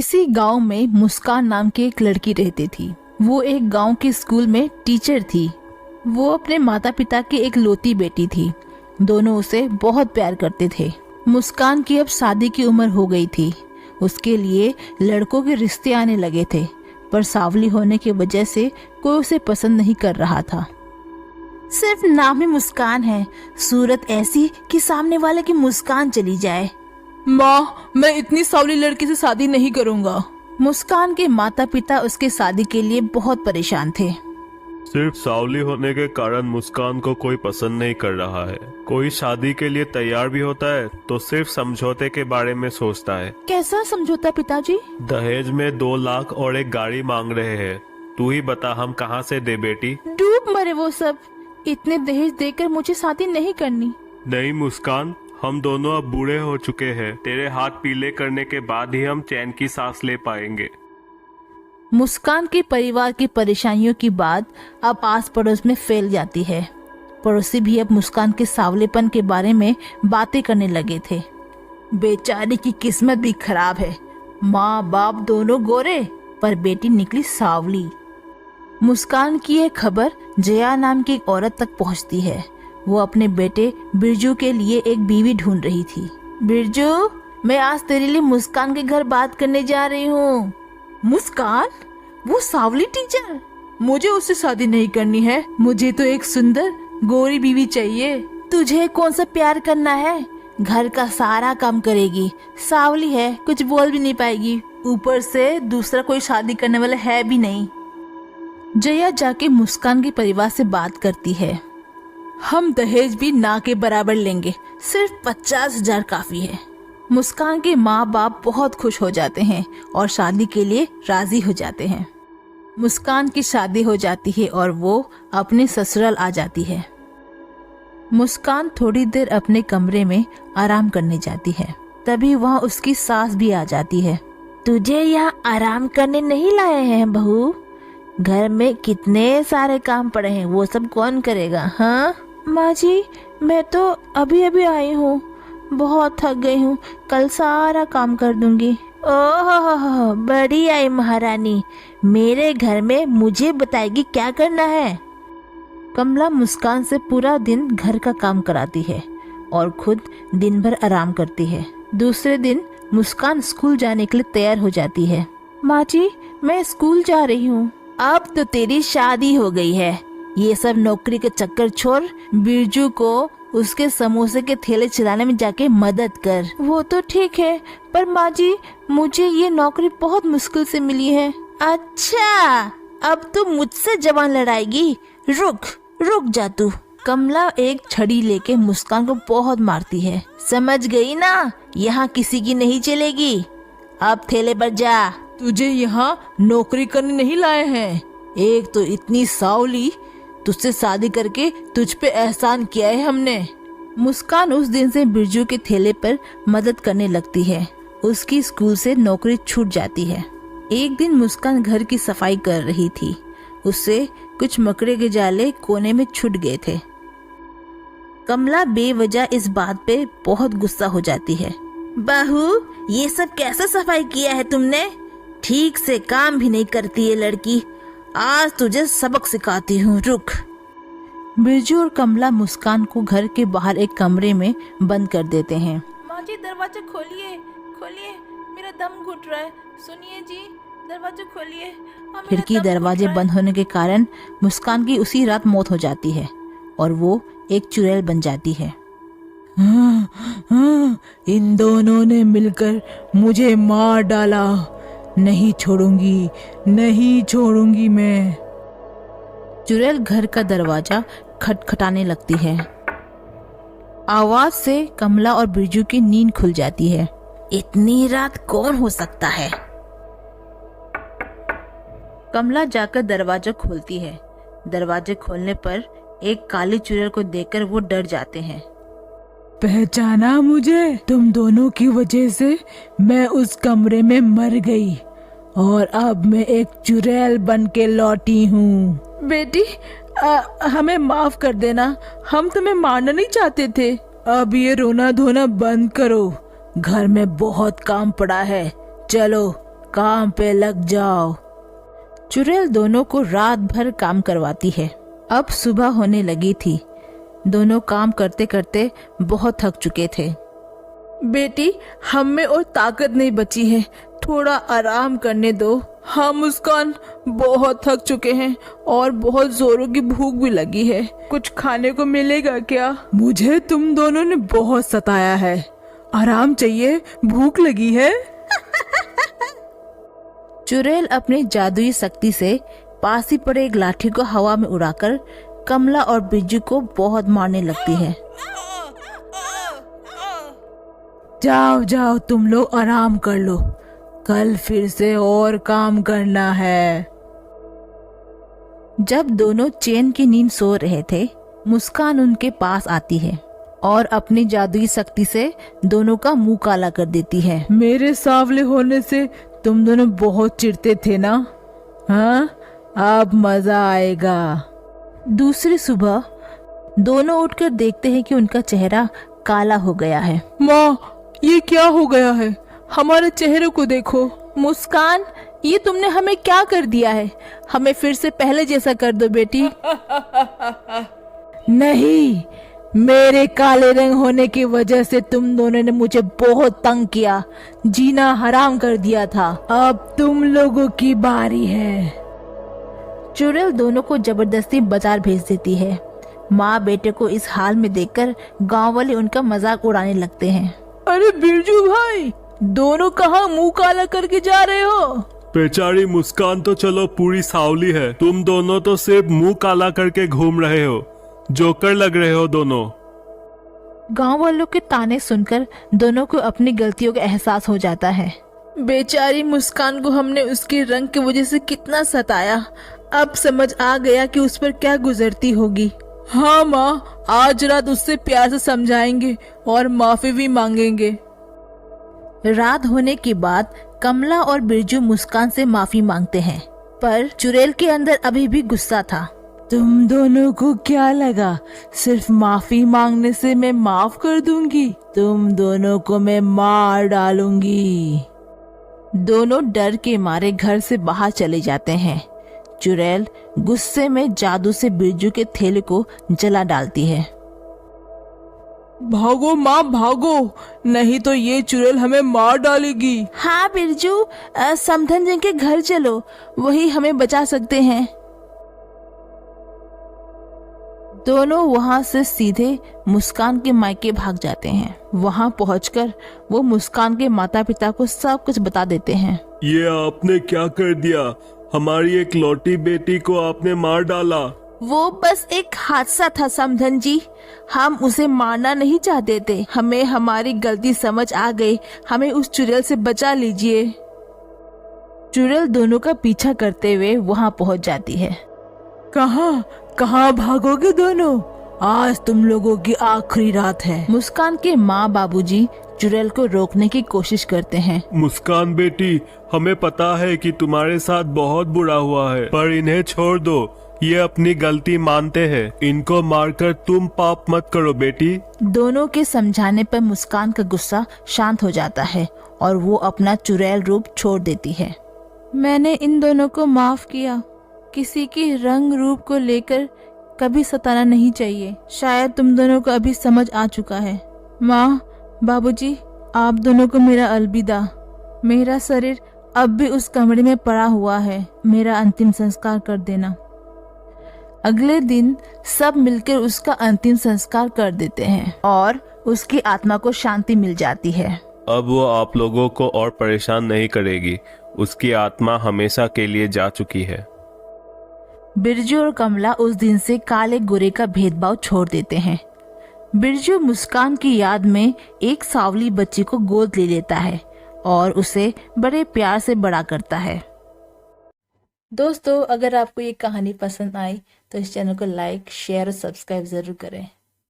किसी गांव में मुस्कान नाम की एक लड़की रहती थी। वो एक गांव के स्कूल में टीचर थी। वो अपने माता पिता की एक लौती बेटी थी। दोनों उसे बहुत प्यार करते थे। मुस्कान की अब शादी की उम्र हो गई थी। उसके लिए लड़कों के रिश्ते आने लगे थे, पर सांवली होने की वजह से कोई उसे पसंद नहीं कर रहा था। सिर्फ नाम ही मुस्कान है, सूरत ऐसी कि सामने वाले की मुस्कान चली जाए। माँ, मैं इतनी सांवली लड़की से शादी नहीं करूँगा। मुस्कान के माता पिता उसके शादी के लिए बहुत परेशान थे। सिर्फ सांवली होने के कारण मुस्कान को कोई पसंद नहीं कर रहा है। कोई शादी के लिए तैयार भी होता है तो सिर्फ समझौते के बारे में सोचता है। कैसा समझौता पिताजी? दहेज में 2 लाख और एक गाड़ी मांग रहे हैं। तू ही बता हम कहाँ से दे बेटी। डूब मरे वो सब। इतने दहेज देकर मुझे शादी नहीं करनी। नहीं मुस्कान, हम दोनों अब बूढ़े हो चुके हैं। तेरे हाथ पीले करने के बाद ही हम चैन की सांस ले पाएंगे। मुस्कान के परिवार की परेशानियों की बात अब आस पड़ोस में फैल जाती है। पड़ोसी भी अब मुस्कान के सांवलेपन के बारे में बातें करने लगे थे। बेचारी की किस्मत भी खराब है। माँ बाप दोनों गोरे, पर बेटी निकली सांवली। मुस्कान की यह खबर जया नाम की एक औरत तक पहुँचती है। वो अपने बेटे बिरजू के लिए एक बीवी ढूंढ रही थी। बिरजू, मैं आज तेरे लिए मुस्कान के घर बात करने जा रही हूँ। मुस्कान? वो सांवली टीचर? मुझे उससे शादी नहीं करनी है। मुझे तो एक सुंदर गोरी बीवी चाहिए। तुझे कौन सा प्यार करना है? घर का सारा काम करेगी, सांवली है, कुछ बोल भी नहीं पाएगी। ऊपर से दूसरा कोई शादी करने वाला है भी नहीं। जया जाके मुस्कान के परिवार से बात करती है। हम दहेज भी ना के बराबर लेंगे, सिर्फ 50,000 काफी है। मुस्कान के माँ बाप बहुत खुश हो जाते हैं और शादी के लिए राजी हो जाते हैं। मुस्कान की शादी हो जाती है और वो अपने ससुराल आ जाती है। मुस्कान थोड़ी देर अपने कमरे में आराम करने जाती है। तभी वहाँ उसकी सास भी आ जाती है। तुझे यहाँ आराम करने नहीं लाए हैं बहू? घर में कितने सारे काम पड़े हैं, वो सब कौन करेगा? हाँ माँ जी, मैं तो अभी अभी आई हूँ, बहुत थक गई हूँ, कल सारा काम कर दूंगी। ओह बड़ी आई महारानी, मेरे घर में मुझे बताएगी क्या करना है। कमला मुस्कान से पूरा दिन घर का काम कराती है और खुद दिन भर आराम करती है। दूसरे दिन मुस्कान स्कूल जाने के लिए तैयार हो जाती है। माँ जी, मैं स्कूल जा रही हूँ। अब तो तेरी शादी हो गई है, ये सब नौकरी के चक्कर छोड़ बिरजू को उसके समोसे के थैले चलाने में जाके मदद कर। वो तो ठीक है, पर माँ जी मुझे ये नौकरी बहुत मुश्किल से मिली है। अच्छा, अब तू मुझसे जबान लड़ाएगी? रुक जा तू। कमला एक छड़ी लेके मुस्कान को बहुत मारती है। समझ गई ना, यहाँ किसी की नहीं चलेगी। अब थैले पर जा। तुझे यहाँ नौकरी करने नहीं लाए हैं। एक तो इतनी सांवली, तुझसे शादी करके तुझ पे एहसान किया है हमने। मुस्कान उस दिन से बिरजू के थैले पर मदद करने लगती है। उसकी स्कूल से नौकरी छूट जाती है। एक दिन मुस्कान घर की सफाई कर रही थी। उससे कुछ मकड़े के जाले कोने में छूट गए थे। कमला बेवजह इस बात पे बहुत गुस्सा हो जाती है। बहू, ये सब कैसे सफाई किया है तुमने? ठीक से काम भी नहीं करती ये लड़की। आज तुझे सबक सिखाती हूँ, रुक। बिरजू और कमला मुस्कान को घर के बाहर एक कमरे में बंद कर देते हैं। माँ जी, दरवाजा खोलिए, मेरा दम घुट रहा है। सुनिए जी, दरवाजा खोलिए। खिड़की दरवाजे बंद होने के कारण मुस्कान की उसी रात मौत हो जाती है और वो एक चुड़ैल बन जाती है। इन दोनों ने मिलकर मुझे मार डाला। नहीं छोड़ूंगी मैं। चुड़ैल घर का दरवाजा खटखटाने लगती है। आवाज से कमला और बिरजू की नींद खुल जाती है। इतनी रात कौन हो सकता है? कमला जाकर दरवाजा खोलती है। दरवाजे खोलने पर एक काली चुड़ैल को देखकर वो डर जाते हैं। पहचाना मुझे? तुम दोनों की वजह से मैं उस कमरे में मर गई और अब मैं एक चुड़ैल बन के लौटी हूँ। बेटी, हमें माफ कर देना, हम तुम्हें मारना नहीं चाहते थे। अब ये रोना धोना बंद करो, घर में बहुत काम पड़ा है। चलो काम पे लग जाओ। चुड़ैल दोनों को रात भर काम करवाती है। अब सुबह होने लगी थी। दोनों काम करते करते बहुत थक चुके थे। बेटी, हम में और ताकत नहीं बची है, थोड़ा आराम करने दो। हाँ मुस्कान, बहुत थक चुके हैं और बहुत जोरों की भूख भी लगी है। कुछ खाने को मिलेगा क्या? मुझे तुम दोनों ने बहुत सताया है, आराम चाहिए, भूख लगी है। चुड़ैल अपनी जादुई शक्ति से पास ही पड़े एक लाठी को हवा में उड़ाकर कमला और बिरजू को बहुत मारने लगती है। जाओ जाओ, तुम लोग आराम कर लो, कल फिर से और काम करना है। जब दोनों चैन की नींद सो रहे थे, मुस्कान उनके पास आती है और अपनी जादुई शक्ति से दोनों का मुंह काला कर देती है। मेरे सांवले होने से तुम दोनों बहुत चिढ़ते थे ना? हाँ, अब मजा आएगा। दूसरी सुबह दोनों उठकर देखते हैं कि उनका चेहरा काला हो गया है। माँ, ये क्या हो गया है? हमारे चेहरे को देखो। मुस्कान, ये तुमने हमें क्या कर दिया है? हमें फिर से पहले जैसा कर दो बेटी। नहीं, मेरे काले रंग होने की वजह से तुम दोनों ने मुझे बहुत तंग किया, जीना हराम कर दिया था। अब तुम लोगों की बारी है। चुड़ैल दोनों को जबरदस्ती बाजार भेज देती है। माँ बेटे को इस हाल में देखकर गांव वाले उनका मजाक उड़ाने लगते हैं। अरे बिरजू भाई, दोनों कहाँ मुंह काला करके जा रहे हो? बेचारी मुस्कान तो चलो पूरी सावली है, तुम दोनों तो सिर्फ मुंह काला करके घूम रहे हो, जोकर लग रहे हो दोनों। गांव वालों के ताने सुनकर दोनों को अपनी गलतियों का एहसास हो जाता है। बेचारी मुस्कान को हमने उसके रंग की वजह से कितना सताया, अब समझ आ गया कि उस पर क्या गुजरती होगी। हाँ माँ, आज रात उससे प्यार से समझाएंगे और माफी भी मांगेंगे। रात होने के बाद कमला और बिरजू मुस्कान से माफी मांगते हैं, पर चुड़ैल के अंदर अभी भी गुस्सा था। तुम दोनों को क्या लगा सिर्फ माफी मांगने से मैं माफ कर दूंगी? तुम दोनों को मैं मार डालूंगी। दोनों डर के मारे घर से बाहर चले जाते हैं। चुड़ैल गुस्से में जादू से बिरजू के थैले को जला डालती है। भागो माँ, भागो, नहीं तो ये चुड़ैल हमें मार डालेगी। हाँ बिरजू, समधन जी के घर चलो, वही हमें बचा सकते हैं। दोनों वहां से सीधे मुस्कान के मायके भाग जाते हैं। वहां पहुंचकर वो मुस्कान के माता पिता को सब कुछ बता देते हैं। ये आपने क्या कर दिया? हमारी एक लौटी बेटी को आपने मार डाला। वो बस एक हादसा था समधन जी, हम उसे मारना नहीं चाहते थे। हमें हमारी गलती समझ आ गई, हमें उस चुड़ैल से बचा लीजिए। चुड़ैल दोनों का पीछा करते हुए वहां पहुंच जाती है। कहाँ भागोगे दोनों? आज तुम लोगों की आखिरी रात है। मुस्कान के माँ बाबूजी चुड़ैल को रोकने की कोशिश करते हैं। मुस्कान बेटी, हमें पता है कि तुम्हारे साथ बहुत बुरा हुआ है, पर इन्हें छोड़ दो, ये अपनी गलती मानते हैं, इनको मारकर तुम पाप मत करो बेटी। दोनों के समझाने पर मुस्कान का गुस्सा शांत हो जाता है और वो अपना चुड़ैल रूप छोड़ देती है। मैंने इन दोनों को माफ किया, किसी की रंग रूप को लेकर कभी सताना नहीं चाहिए। शायद तुम दोनों को अभी समझ आ चुका है। माँ, बाबूजी, आप दोनों को मेरा अलविदा। मेरा शरीर अब भी उस कमरे में पड़ा हुआ है, मेरा अंतिम संस्कार कर देना। अगले दिन सब मिलकर उसका अंतिम संस्कार कर देते हैं और उसकी आत्मा को शांति मिल जाती है। अब वो आप लोगों को और परेशान नहीं करेगी, उसकी आत्मा हमेशा के लिए जा चुकी है। बिरजू और कमला उस दिन से काले गोरे का भेदभाव छोड़ देते हैं। बिरजू मुस्कान की याद में एक सांवली बच्ची को गोद ले लेता है और उसे बड़े प्यार से बड़ा करता है। दोस्तों, अगर आपको ये कहानी पसंद आई तो इस चैनल को लाइक, शेयर और सब्सक्राइब जरूर करें।